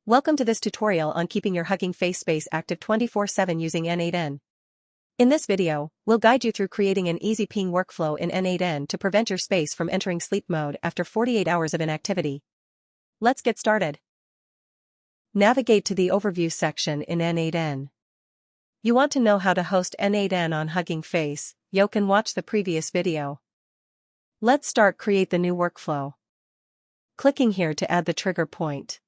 Welcome to this tutorial on keeping your Hugging Face space active 24/7 using n8n. In this video, we'll guide you through creating an easy ping workflow in n8n to prevent your space from entering sleep mode after 48 hours of inactivity. Let's get started. Navigate to the Overview section in n8n. You want to know how to host n8n on Hugging Face? You can watch the previous video. Let's create the new workflow. Clicking here to add the trigger point.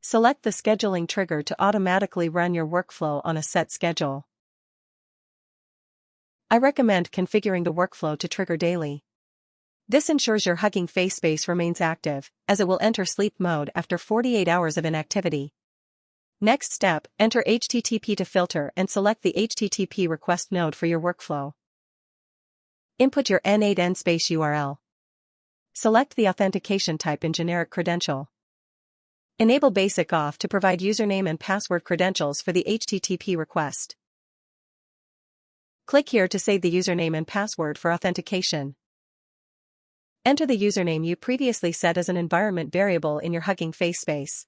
Select the scheduling trigger to automatically run your workflow on a set schedule. I recommend configuring the workflow to trigger daily. This ensures your Hugging Face space remains active, as it will enter sleep mode after 48 hours of inactivity. Next step, enter HTTP to filter and select the HTTP request node for your workflow. Input your n8n space URL. Select the authentication type in generic credential. Enable Basic Auth to provide username and password credentials for the HTTP request. Click here to save the username and password for authentication. Enter the username you previously set as an environment variable in your Hugging Face space,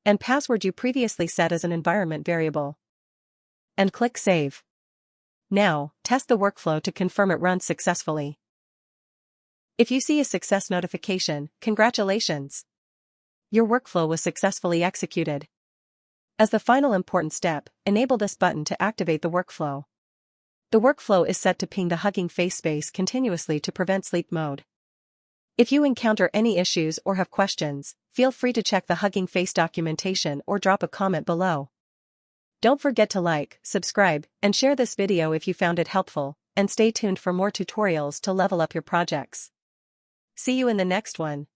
and password you previously set as an environment variable. And click Save. Now, test the workflow to confirm it runs successfully. If you see a success notification, congratulations! Your workflow was successfully executed. As the final important step, enable this button to activate the workflow. The workflow is set to ping the Hugging Face space continuously to prevent sleep mode. If you encounter any issues or have questions, feel free to check the Hugging Face documentation or drop a comment below. Don't forget to like, subscribe, and share this video if you found it helpful, and stay tuned for more tutorials to level up your projects. See you in the next one.